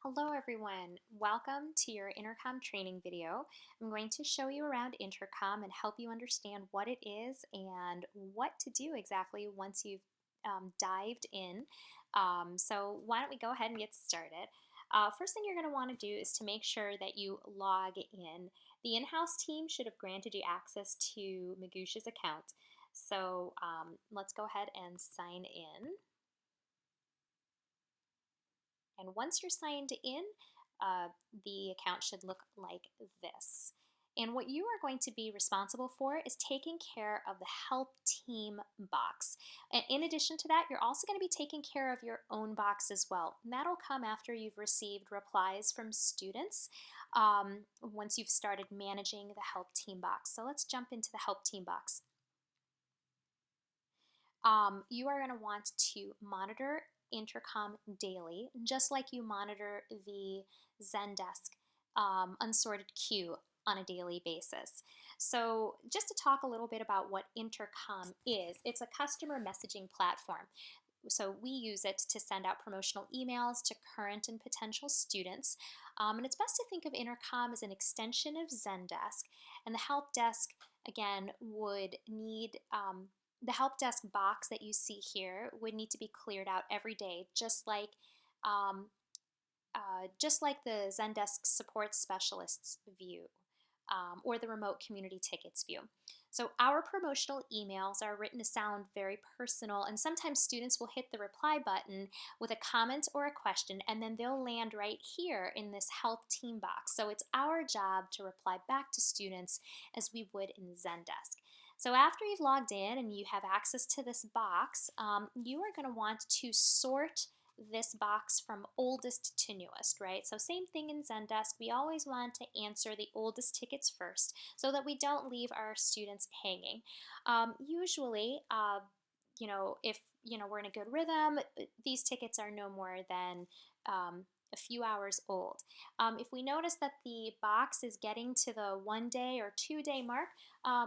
Hello everyone, welcome to your Intercom training video. I'm going to show you around Intercom and help you understand what it is and what to do exactly once you've dived in. So why don't we go ahead and get started. First thing you're going to want to do is to make sure that you log in. The in-house team should have granted you access to Magoosh's account. So let's go ahead and sign in. And once you're signed in, the account should look like this. And what you are going to be responsible for is taking care of the help team box. And in addition to that, you're also going to be taking care of your own box as well. And that'll come after you've received replies from students once you've started managing the help team box. So let's jump into the help team box. You are going to want to monitor Intercom daily, just like you monitor the Zendesk unsorted queue on a daily basis. So just to talk a little bit about what Intercom is, it's a customer messaging platform. So we use it to send out promotional emails to current and potential students. And it's best to think of Intercom as an extension of Zendesk. And the help desk, again, would need the help desk box that you see here would need to be cleared out every day, um, just like the Zendesk support specialists view or the remote community tickets view. So our promotional emails are written to sound very personal, and sometimes students will hit the reply button with a comment or a question, and then they'll land right here in this help team box. So it's our job to reply back to students as we would in Zendesk. So after you've logged in and you have access to this box, you are going to want to sort this box from oldest to newest, right? So same thing in Zendesk. We always want to answer the oldest tickets first so that we don't leave our students hanging. Usually, if we're in a good rhythm, these tickets are no more than a few hours old. If we notice that the box is getting to the 1 day or 2 day mark,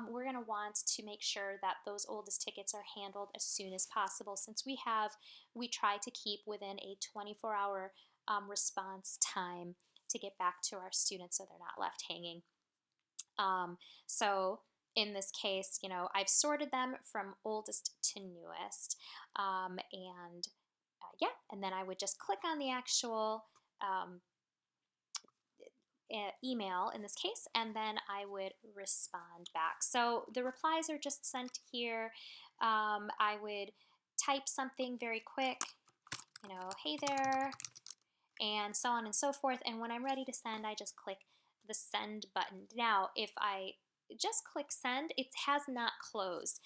we're going to want to make sure that those oldest tickets are handled as soon as possible, since we try to keep within a 24-hour response time to get back to our students so they're not left hanging. So in this case, I've sorted them from oldest to newest, and then I would just click on the actual um, email in this case, and then I would respond back. So the replies are just sent here. I would type something very quick, hey there, and so on and so forth. And when I'm ready to send, I just click the send button. Now, if I just click send, it has not closed.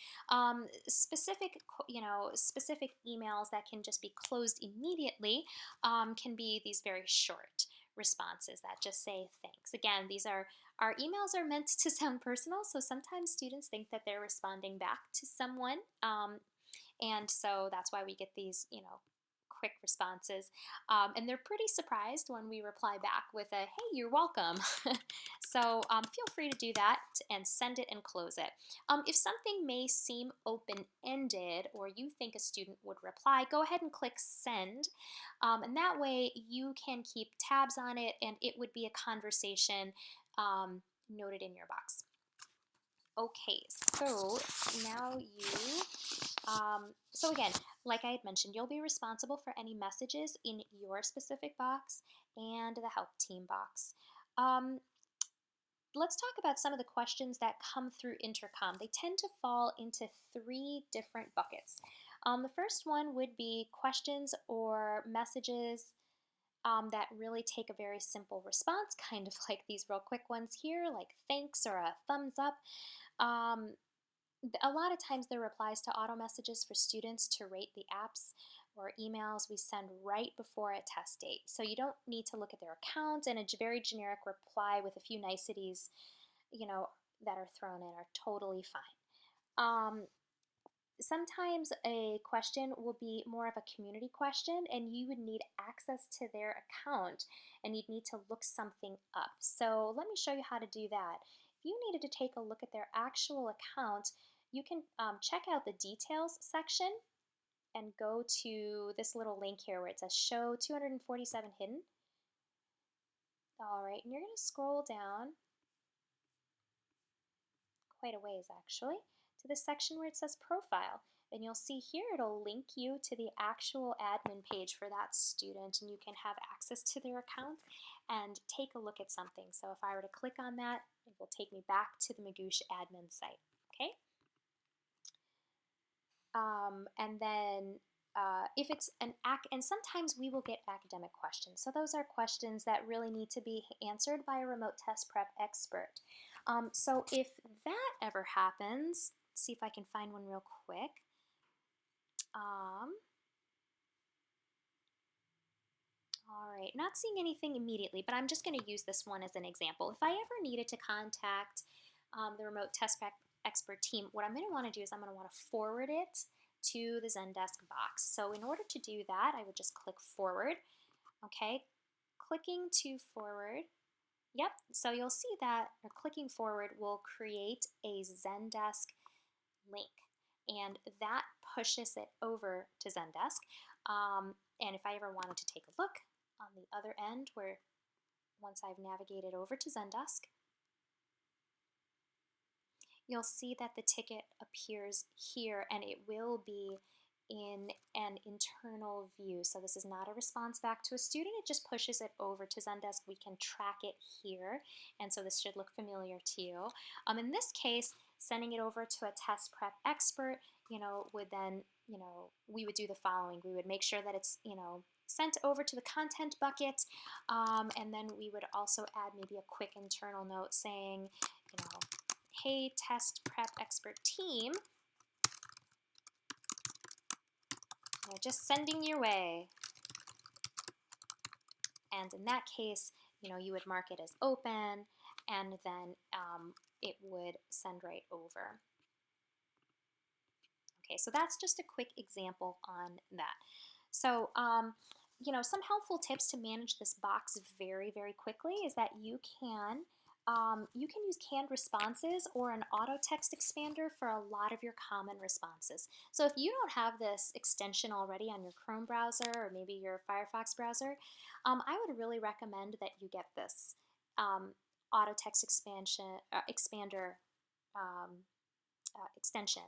Specific emails that can just be closed immediately can be these very short responses that just say thanks. Again, our emails are meant to sound personal, so sometimes students think that they're responding back to someone, and so that's why we get these, quick responses, and they're pretty surprised when we reply back with a hey, you're welcome. So feel free to do that and send it and close it. If something may seem open-ended or you think a student would reply, go ahead and click send, and that way you can keep tabs on it and it would be a conversation noted in your box. Okay, so now so again, like I had mentioned, you'll be responsible for any messages in your specific box and the help team box. Let's talk about some of the questions that come through Intercom. They tend to fall into 3 different buckets. The first one would be questions or messages that really take a very simple response, kind of like these real quick ones here, like thanks or a thumbs up. A lot of times they're replies to auto messages for students to rate the apps or emails we send right before a test date. So you don't need to look at their account, and a very generic reply with a few niceties, that are thrown in are totally fine. Sometimes a question will be more of a community question, and you would need access to their account and you'd need to look something up. So let me show you how to do that. If you needed to take a look at their actual account, you can check out the details section and go to this little link here where it says show 247 hidden. All right, and you're going to scroll down quite a ways actually to the section where it says profile. And you'll see here it'll link you to the actual admin page for that student, and you can have access to their account and take a look at something. So if I were to click on that, it will take me back to the Magoosh admin site. Okay? And then if it's and sometimes we will get academic questions. So those are questions that really need to be answered by a remote test prep expert. So if that ever happens, let's see if I can find one real quick. All right, not seeing anything immediately, but I'm just going to use this one as an example. If I ever needed to contact the remote test prep expert team, what I'm going to want to do is I'm going to want to forward it to the Zendesk box. So in order to do that, I would just click forward. Okay, clicking to forward. Yep, so you'll see that clicking forward will create a Zendesk link, and that pushes it over to Zendesk. And if I ever wanted to take a look on the other end, where once I've navigated over to Zendesk, you'll see that the ticket appears here, and it will be in an internal view. So this is not a response back to a student, it just pushes it over to Zendesk. We can track it here, and so this should look familiar to you. In this case, sending it over to a test prep expert, would then, we would do the following. We would make sure that it's, sent over to the content bucket, and then we would also add maybe a quick internal note saying, hey, test prep expert team, just sending your way. And in that case, you would mark it as open, and then it would send right over. Okay, so that's just a quick example on that. So, some helpful tips to manage this box very, very quickly is that you can use canned responses or an auto text expander for a lot of your common responses. So if you don't have this extension already on your Chrome browser or maybe your Firefox browser, I would really recommend that you get this auto text expander extension.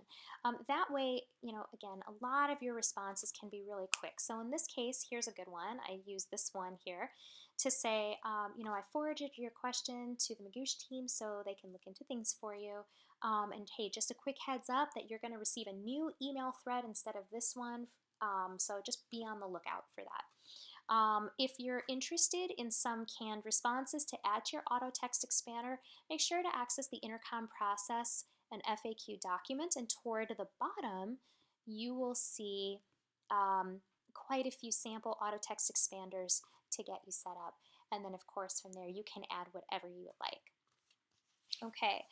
That way, again, a lot of your responses can be really quick. So in this case, here's a good one. I use this one here to say, I forwarded your question to the Magoosh team so they can look into things for you. And hey, just a quick heads up that you're going to receive a new email thread instead of this one. So just be on the lookout for that. If you're interested in some canned responses to add to your auto text expander, make sure to access the Intercom process an FAQ document, and toward the bottom you will see quite a few sample auto text expanders to get you set up, and then of course from there you can add whatever you would like. Okay,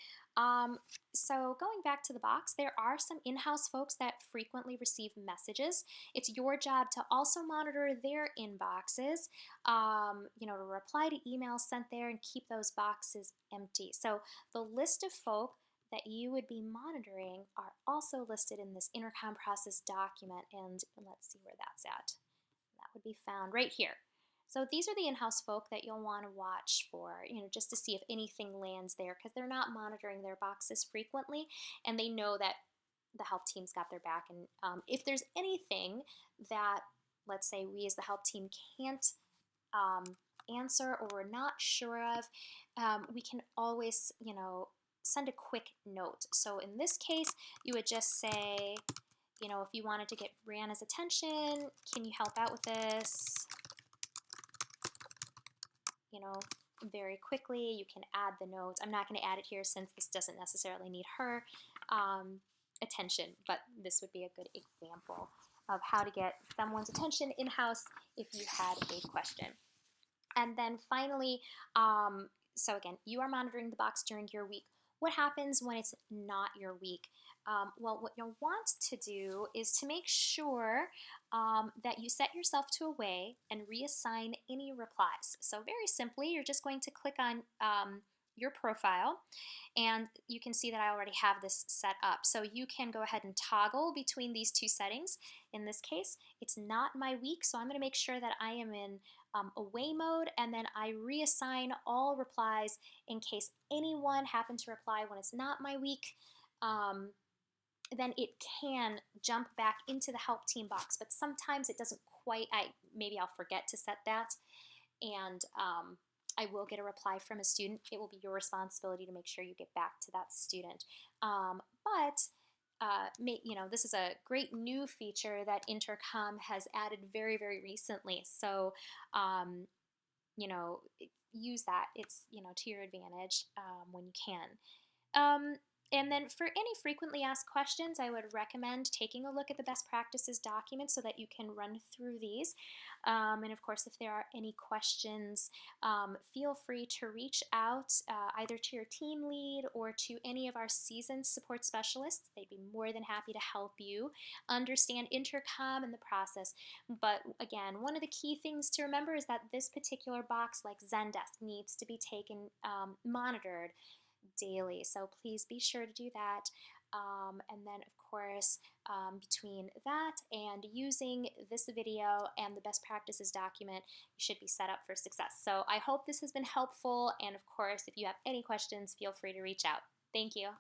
so going back to the box, there are some in-house folks that frequently receive messages. It's your job to also monitor their inboxes, to reply to emails sent there and keep those boxes empty. So the list of folk that you would be monitoring are also listed in this Intercom process document, and let's see where that's at. That would be found right here. So these are the in-house folk that you'll want to watch for, just to see if anything lands there, because they're not monitoring their boxes frequently, and they know that the help team's got their back. And if there's anything that, let's say, we as the help team can't answer or we're not sure of, we can always, send a quick note. So in this case, you would just say, if you wanted to get Brianna's attention, can you help out with this? Very quickly, you can add the note. I'm not going to add it here since this doesn't necessarily need her attention, but this would be a good example of how to get someone's attention in-house if you had a question. And then finally, so again, you are monitoring the box during your week. What happens when it's not your week? Well, what you'll want to do is to make sure that you set yourself to away and reassign any replies. So very simply, you're just going to click on your profile, and you can see that I already have this set up. So you can go ahead and toggle between these two settings. In this case, it's not my week, so I'm going to make sure that I am in away mode, and then I reassign all replies in case anyone happened to reply when it's not my week. Then it can jump back into the help team box, but sometimes it doesn't quite. Maybe I'll forget to set that, and I will get a reply from a student. It will be your responsibility to make sure you get back to that student. This is a great new feature that Intercom has added very, very recently. So, you know, use that. It's, to your advantage when you can. Um, and then for any frequently asked questions, I would recommend taking a look at the best practices document so that you can run through these. And of course, if there are any questions, feel free to reach out either to your team lead or to any of our seasoned support specialists. They'd be more than happy to help you understand Intercom and the process. But again, one of the key things to remember is that this particular box, like Zendesk, needs to be taken monitored daily. So please be sure to do that. And then, of course, between that and using this video and the best practices document, you should be set up for success. So I hope this has been helpful. And of course, if you have any questions, feel free to reach out. Thank you.